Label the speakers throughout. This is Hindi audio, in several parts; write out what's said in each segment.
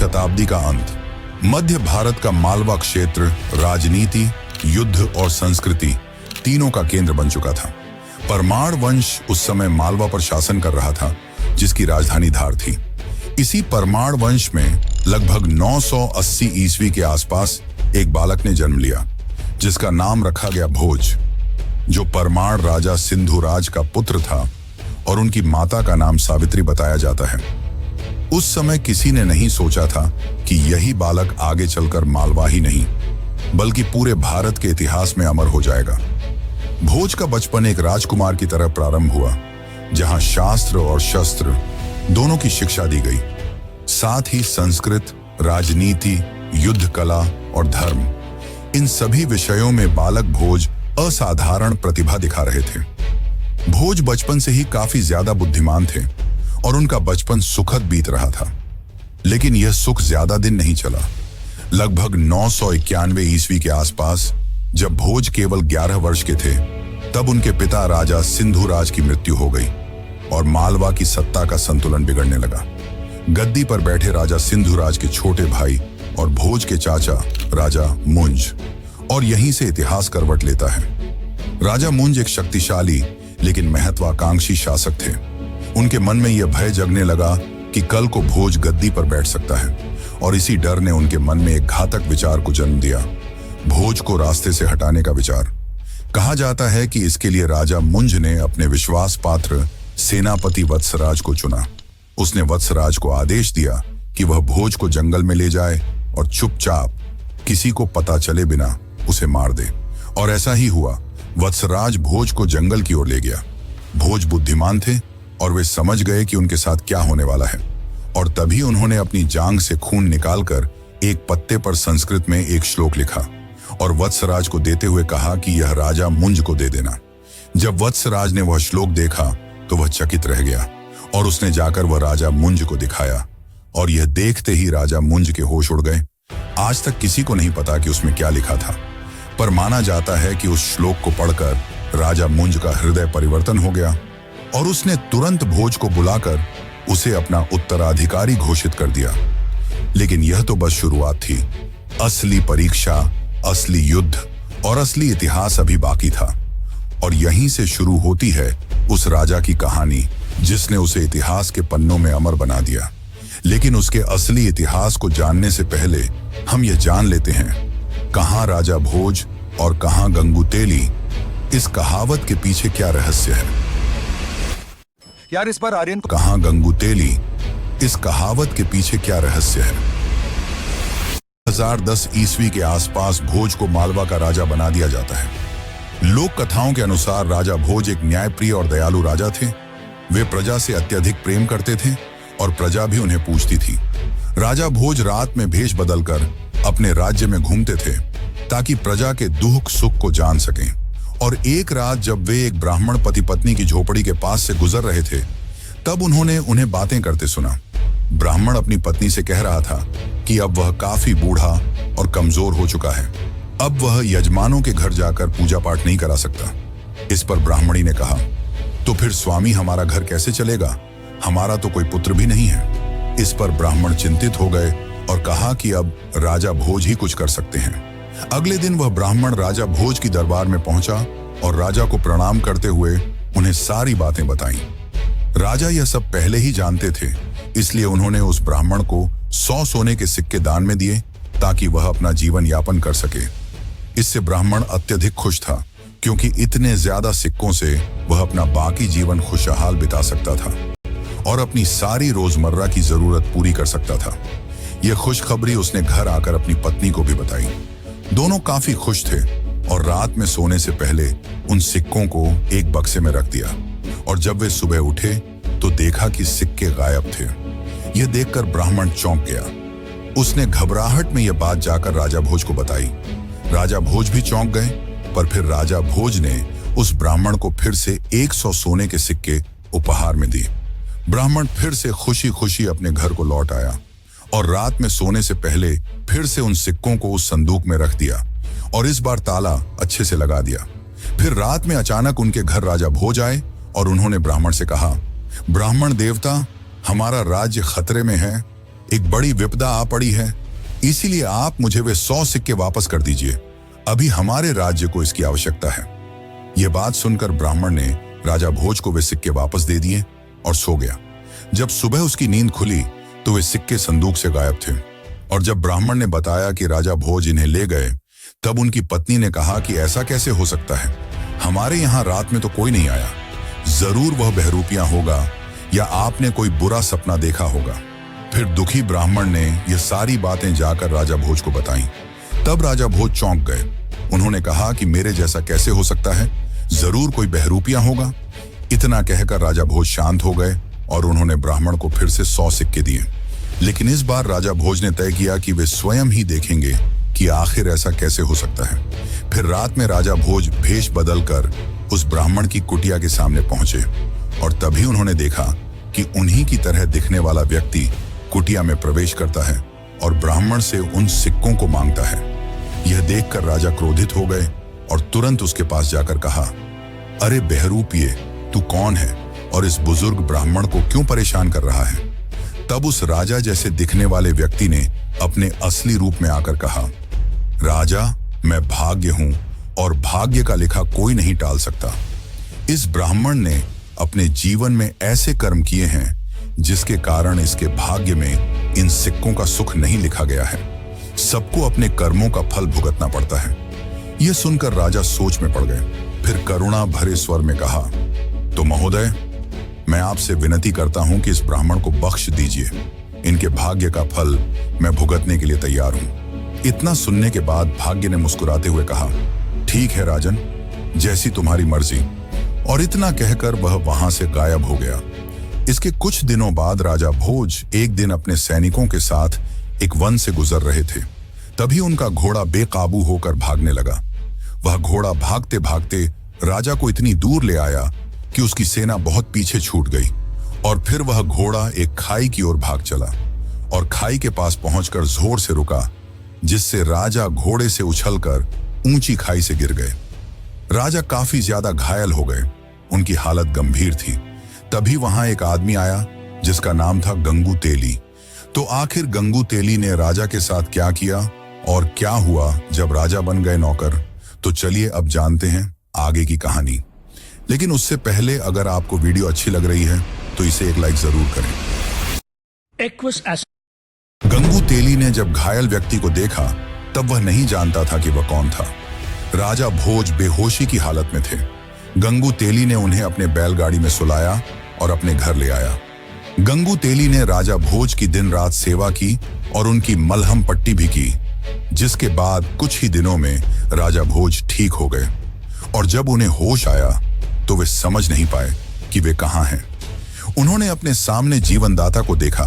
Speaker 1: शताब्दी का अंत। मध्य भारत का मालवा क्षेत्र राजनीति, युद्ध और संस्कृति तीनों का केंद्र बन चुका था। परमार वंश उस समय मालवा पर शासन कर रहा था, जिसकी राजधानी धार थी। इसी परमार वंश में लगभग 980 ईस्वी के आसपास एक बालक ने जन्म लिया, जिसका नाम रखा गया भोज, जो परमार राजा सिंधुराज का पुत्र था और उनकी माता का नाम सावित्री बताया जाता है। उस समय किसी ने नहीं सोचा था कि यही बालक आगे चलकर मालवा ही नहीं बल्कि पूरे भारत के इतिहास में अमर हो जाएगा। भोज का बचपन एक राजकुमार की तरह प्रारंभ हुआ, जहां शास्त्र और शस्त्र दोनों की शिक्षा दी गई। साथ ही संस्कृत, राजनीति, युद्ध कला और धर्म, इन सभी विषयों में बालक भोज असाधारण प्रतिभा दिखा रहे थे। भोज बचपन से ही काफी ज्यादा बुद्धिमान थे और उनका बचपन सुखद बीत रहा था। लेकिन यह सुख ज्यादा दिन नहीं चला। लगभग 991 ईस्वी के आसपास जब भोज केवल 11 वर्ष के थे, तब उनके पिता राजा सिंधुराज की मृत्यु हो गई और मालवा की सत्ता का संतुलन बिगड़ने लगा। गद्दी पर बैठे राजा सिंधुराज के छोटे भाई और भोज के चाचा राजा मुंज, और यहीं से इतिहास करवट लेता है। राजा मुंज एक शक्तिशाली लेकिन महत्वाकांक्षी शासक थे। उनके मन में यह भय जगने लगा कि कल को भोज गद्दी पर बैठ सकता है, और इसी डर ने उनके मन में एक घातक विचार को जन्म दिया, भोज को रास्ते से हटाने का विचार। कहा जाता है कि इसके लिए राजा मुंज ने अपने विश्वास पात्र सेनापति वत्सराज को चुना। उसने वत्सराज को आदेश दिया कि वह भोज को जंगल में ले जाए और चुपचाप, किसी को पता चले बिना उसे मार दे। और ऐसा ही हुआ। वत्सराज भोज को जंगल की ओर ले गया। भोज बुद्धिमान थे और वे समझ गए कि उनके साथ क्या होने वाला है, और तभी उन्होंने अपनी जांघ से खून निकालकर एक पत्ते पर संस्कृत में एक श्लोक लिखा और वत्सराज को देते हुए कहा कि यह राजा मुंज को दे देना। जब वत्सराज ने वह श्लोक देखा तो वह चकित रह गया और उसने जाकर वह राजा मुंज को दिखाया, और यह देखते ही राजा मुंज के होश उड़ गए। आज तक किसी को नहीं पता कि उसमें क्या लिखा था, पर माना जाता है कि उस श्लोक को पढ़कर राजा मुंज का हृदय परिवर्तन हो गया और उसने तुरंत भोज को बुलाकर उसे अपना उत्तराधिकारी घोषित कर दिया। लेकिन यह तो बस शुरुआत थी। असली परीक्षा, असली युद्ध और असली इतिहास अभी बाकी था, और यहीं से शुरू होती है उस राजा की कहानी जिसने उसे इतिहास के पन्नों में अमर बना दिया। लेकिन उसके असली इतिहास को जानने से पहले हम यह जान लेते हैं, कहां राजा भोज और कहां गंगूतेली। इस कहावत के पीछे क्या रहस्य है?
Speaker 2: यार इस पर आर्यन
Speaker 1: कहां गंगूतेली, इस कहावत के पीछे क्या रहस्य है? 1010 ईस्वी के आसपास भोज को मालवा का राजा बना दिया जाता है। लोक कथाओं के अनुसार राजा भोज एक न्यायप्रिय और दयालु राजा थे। वे प्रजा से अत्यधिक प्रेम करते थे और प्रजा भी उन्हें पूजती थी। राजा भोज रात में भेष बदलकर अपने राज्य में घूमते थे ताकि प्रजा के दुख सुख को जान सकें। और एक रात जब वे एक ब्राह्मण पति पत्नी की झोपड़ी के पास से गुजर रहे थे, तब उन्होंने उन्हें बातें करते सुना। ब्राह्मण अपनी पत्नी से कह रहा था कि अब वह काफी बूढ़ा और कमजोर हो चुका है, अब वह यजमानों के घर जाकर पूजा पाठ नहीं करा सकता। इस पर ब्राह्मणी ने कहा, तो फिर स्वामी हमारा घर कैसे चलेगा? हमारा तो कोई पुत्र भी नहीं है। इस पर ब्राह्मण चिंतित हो गए और कहा कि अब राजा भोज ही कुछ कर सकते हैं। अगले दिन वह ब्राह्मण राजा भोज की दरबार में पहुंचा और राजा को प्रणाम करते हुए उन्हें सारी बातें बताईं। राजा यह सब पहले ही जानते थे, इसलिए उन्होंने उस ब्राह्मण को 100 सोने के सिक्के दान में दिए ताकि वह अपना जीवन यापन कर सके। इससे ब्राह्मण अत्यधिक खुश था, क्योंकि इतने ज्यादा सिक्कों से वह अपना बाकी जीवन खुशहाल बिता सकता था और अपनी सारी रोजमर्रा की जरूरत पूरी कर सकता था। यह खुशखबरी उसने घर आकर अपनी पत्नी को भी बताई। दोनों काफी खुश थे और रात में सोने से पहले उन सिक्कों को एक बक्से में रख दिया, और जब वे सुबह उठे तो देखा कि सिक्के गायब थे। यह देखकर ब्राह्मण चौंक गया। उसने घबराहट में यह बात जाकर राजा भोज को बताई। राजा भोज भी चौंक गए, पर फिर राजा भोज ने उस ब्राह्मण को फिर से 100 सोने के सिक्के उपहार में दिए। ब्राह्मण फिर से खुशी खुशी अपने घर को लौट आया और रात में सोने से पहले फिर से उन सिक्कों को उस संदूक में रख दिया और इस बार ताला अच्छे से लगा दिया। फिर रात में अचानक उनके घर राजा भोज आए और उन्होंने ब्राह्मण से कहा, ब्राह्मण देवता, हमारा राज्य खतरे में है, एक बड़ी विपदा आ पड़ी है, इसीलिए आप मुझे वे 100 सिक्के वापस कर दीजिए। अभी हमारे राज्य को इसकी आवश्यकता है। यह बात सुनकर ब्राह्मण ने राजा भोज को वे सिक्के वापस दे दिए और सो गया। जब सुबह उसकी नींद खुली तो वे सिक्के संदूक से गायब थे। और जब ब्राह्मण ने बताया कि राजा भोज इन्हें ले गए, तब उनकी पत्नी ने कहा कि ऐसा कैसे हो सकता है, हमारे यहाँ रात में तो कोई नहीं आया। जरूर वह बहरूपियां होगा या आपने कोई बुरा सपना देखा होगा। फिर दुखी ब्राह्मण ने यह सारी बातें जाकर राजा भोज को बताईं। तब राजा भोज चौंक गए। उन्होंने कहा कि मेरे जैसा कैसे हो सकता है, जरूर कोई बहरूपियां होगा। इतना कहकर राजा भोज शांत हो गए और उन्होंने ब्राह्मण को फिर से 100 सिक्के दिए। लेकिन इस बार राजा भोज ने तय किया कि वे स्वयं ही देखेंगे कि आखिर ऐसा कैसे हो सकता है। फिर रात में राजा भोज भेष बदलकर उस ब्राह्मण की कुटिया के सामने पहुंचे और तभी उन्होंने देखा कि उन्हीं की तरह दिखने वाला व्यक्ति कुटिया में प्रवेश करता है और ब्राह्मण से उन सिक्कों को मांगता है। यह देखकर राजा क्रोधित हो गए और तुरंत उसके पास जाकर कहा, अरे बहरूपिये, तू कौन है और इस बुजुर्ग ब्राह्मण को क्यों परेशान कर रहा है? तब उस राजा जैसे दिखने वाले व्यक्ति ने अपने असली रूप में आकर कहा, राजा, मैं भाग्य हूं और भाग्य का लिखा कोई नहीं टाल सकता। इस ब्राह्मण ने अपने जीवन में ऐसे कर्म किए हैं जिसके कारण इसके भाग्य में इन सिक्कों का सुख नहीं लिखा गया है। सबको अपने कर्मों का फल भुगतना पड़ता है। यह सुनकर राजा सोच में पड़ गए। फिर करुणा भरे स्वर में कहा, तो महोदय, मैं आपसे विनती करता हूं कि इस ब्राह्मण को बख्श दीजिए। इनके भाग्य का फल मैं भुगतने के लिए तैयार हूं। इतना सुनने के बाद भाग्य ने मुस्कुराते हुए कहा, ठीक है राजन, जैसी तुम्हारी मर्जी। और इतना कहकर वह वहां से गायब हो गया। इसके कुछ दिनों बाद राजा भोज एक दिन अपने सैनिकों के साथ एक वन से गुजर रहे थे। तभी उनका घोड़ा बेकाबू होकर भागने लगा। वह घोड़ा भागते भागते राजा को इतनी दूर ले आया कि उसकी सेना बहुत पीछे छूट गई और फिर वह घोड़ा एक खाई की ओर भाग चला और खाई के पास पहुंचकर जोर से रुका, जिससे राजा घोड़े से उछलकर ऊंची खाई से गिर गए। राजा काफी ज्यादा घायल हो गए। उनकी हालत गंभीर थी। तभी वहां एक आदमी आया जिसका नाम था गंगू तेली। तो आखिर गंगू तेली ने राजा के साथ क्या किया और क्या हुआ जब राजा बन गए नौकर, तो चलिए अब जानते हैं आगे की कहानी। लेकिन उससे पहले अगर आपको वीडियो अच्छी लग रही है तो इसे एक लाइक जरूर करें। गंगू तेली ने जब घायल व्यक्ति को देखा तब वह नहीं जानता था कि वह कौन था। राजा भोज बेहोशी की हालत में थे। गंगू तेली ने उन्हें अपने बैलगाड़ी में सुलाया और अपने घर ले आया। गंगू तेली ने राजा भोज की दिन रात सेवा की और उनकी मलहम पट्टी भी की, जिसके बाद कुछ ही दिनों में राजा भोज ठीक हो गए। और जब उन्हें होश आया तो वे समझ नहीं पाए कि वे कहां हैं। उन्होंने अपने सामने जीवनदाता को देखा,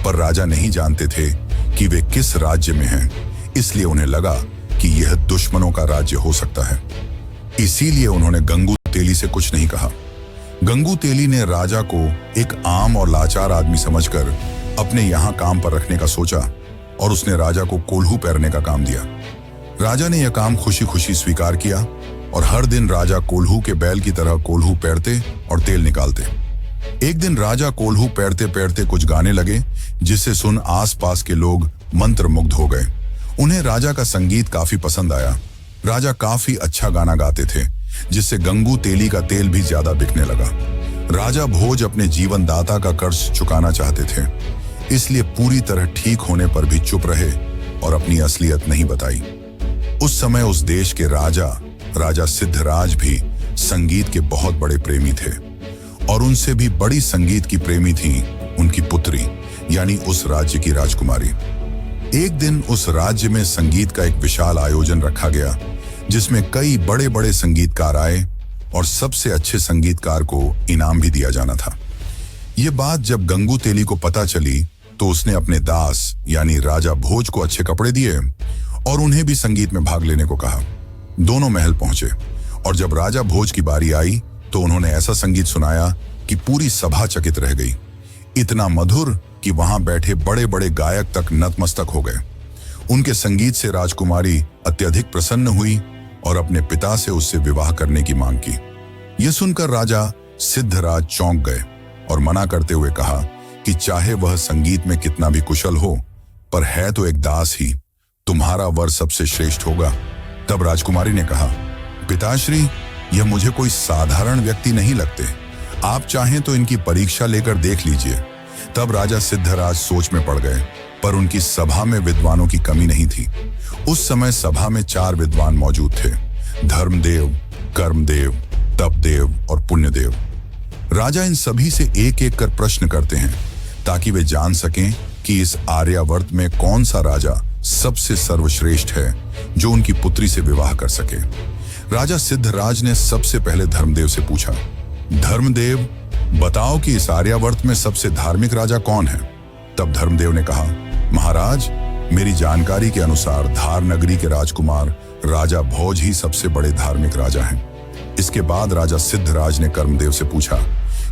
Speaker 1: पर राजा नहीं जानते थे कि वे किस राज्य में हैं। इसलिए उन्हें लगा कि यह दुश्मनों का राज्य हो सकता है। इसीलिए उन्होंने गंगू तेली से कुछ नहीं कहा। गंगू तेली ने राजा को एक आम और लाचार आदमी समझकर अपने यहाँ काम पर रखने का सोचा और उसने राजा को कोल्हू पैरने का काम दिया। राजा ने यह काम खुशी खुशी स्वीकार किया और हर दिन राजा कोल्हू के बैल की तरह कोल्हू पैरते और तेल निकालते। एक दिन राजा कोल्हू पैरते पैरते कुछ गाने लगे, जिसे सुन आसपास के लोग मंत्रमुग्ध हो गए। उन्हें राजा का संगीत काफी पसंद आया। राजा काफी अच्छा गाना गाते थे, जिससे गंगू तेली का तेल भी ज्यादा बिकने लगा। राजा भोज अपने जीवन दाता का कर्ज चुकाना चाहते थे, इसलिए पूरी तरह ठीक होने पर भी चुप रहे और अपनी असलियत नहीं बताई। उस समय उस देश के राजा सिद्धराज भी संगीत के बहुत बड़े प्रेमी थे और उनसे भी बड़ी संगीत की प्रेमी थी उनकी पुत्री, यानी उस राज्य की राजकुमारी। एक दिन उस राज्य में संगीत का एक विशाल आयोजन रखा गया, जिसमें कई बड़े बड़े संगीतकार आए और सबसे अच्छे संगीतकार को इनाम भी दिया जाना था। ये बात जब गंगू तेली को पता चली तो उसने अपने दास यानी राजा भोज को अच्छे कपड़े दिए और उन्हें भी संगीत में भाग लेने को कहा। दोनों महल पहुंचे और जब राजा भोज की बारी आई तो उन्होंने ऐसा संगीत सुनाया कि पूरी सभा चकित रह गई। इतना मधुर कि वहां बैठे बड़े बड़े गायक तक नतमस्तक हो गए। उनके संगीत से राजकुमारी अत्यधिक प्रसन्न हुई और अपने पिता से उससे विवाह करने की मांग की। यह सुनकर राजा सिद्धराज चौंक गए और मना करते हुए कहा कि चाहे वह संगीत में कितना भी कुशल हो, पर है तो एक दास ही। तुम्हारा वर सबसे श्रेष्ठ होगा। तब राजकुमारी ने कहा, पिताश्री, यह मुझे कोई साधारण व्यक्ति नहीं लगते। आप चाहें तो इनकी परीक्षा लेकर देख लीजिए। तब राजा सिद्धराज सोच में पड़ गए, पर उनकी सभा में विद्वानों की कमी नहीं थी। उस समय सभा में 4 विद्वान मौजूद थे, धर्मदेव, कर्मदेव, तपदेव और पुण्यदेव। राजा इन सभी से एक एक कर प्रश्न करते हैं ताकि वे जान सकें कि इस आर्यावर्त में कौन सा राजा सबसे सर्वश्रेष्ठ है जो उनकी पुत्री से विवाह कर सके। राजा सिद्धराज ने सबसे पहले धर्मदेव से पूछा, धर्मदेव, बताओ कि इस आर्यावर्त में सबसे धार्मिक राजा कौन है। तब धर्मदेव ने कहा, महाराज, मेरी जानकारी के अनुसार धार नगरी के राजकुमार राजा भोज ही सबसे बड़े धार्मिक राजा हैं। इसके बाद राजा सिद्धराज ने कर्मदेव से पूछा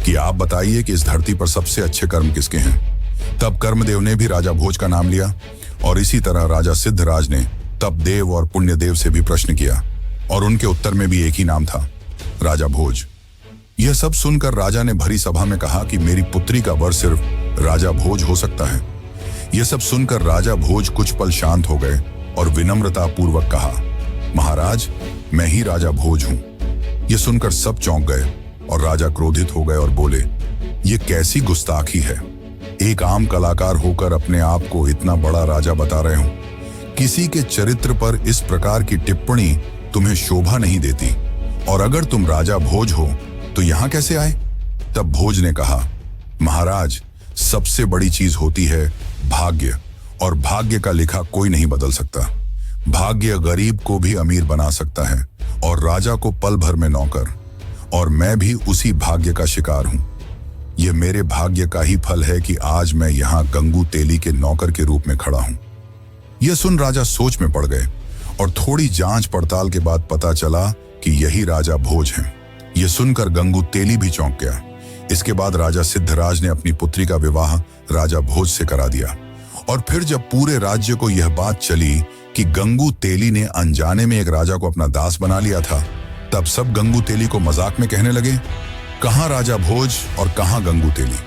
Speaker 1: कि आप बताइए कि इस धरती पर सबसे अच्छे कर्म किसके हैं। तब कर्मदेव ने भी राजा भोज का नाम लिया और इसी तरह राजा सिद्धराज ने तपदेव और पुण्यदेव से भी प्रश्न किया और उनके उत्तर में भी एक ही नाम था, राजा भोज। यह सब सुनकर राजा ने भरी सभा में कहा कि मेरी पुत्री का वर सिर्फ राजा भोज हो सकता है। यह सब सुनकर राजा भोज कुछ पल शांत हो गए और विनम्रता पूर्वक कहा, महाराज, मैं ही राजा भोज हूं। यह सुनकर सब चौंक गए और राजा क्रोधित हो गए और बोले, यह कैसी गुस्ताखी है। एक आम कलाकार होकर अपने आप को इतना बड़ा राजा बता रहे हो। किसी के चरित्र पर इस प्रकार की टिप्पणी तुम्हें शोभा नहीं देती, और अगर तुम राजा भोज हो तो यहां कैसे आए। तब भोज ने कहा, महाराज, सबसे बड़ी चीज होती है भाग्य, और भाग्य का लिखा कोई नहीं बदल सकता। भाग्य गरीब को भी अमीर बना सकता है और राजा को पल भर में नौकर, और मैं भी उसी भाग्य का शिकार हूं। यह मेरे भाग्य का ही फल है कि आज मैं यहां गंगू तेली के नौकर के रूप में खड़ा हूं। यह सुन राजा सोच में पड़ गए और थोड़ी जांच पड़ताल के बाद पता चला कि यही राजा भोज हैं। यह सुनकर गंगू तेली भी चौंक गया। इसके बाद राजा सिद्धराज ने अपनी पुत्री का विवाह राजा भोज से करा दिया। और फिर जब पूरे राज्य को यह बात चली कि गंगू तेली ने अनजाने में एक राजा को अपना दास बना लिया था, तब सब गंगू तेली को मजाक में कहने लगे, कहां राजा भोज और कहां गंगू तेली।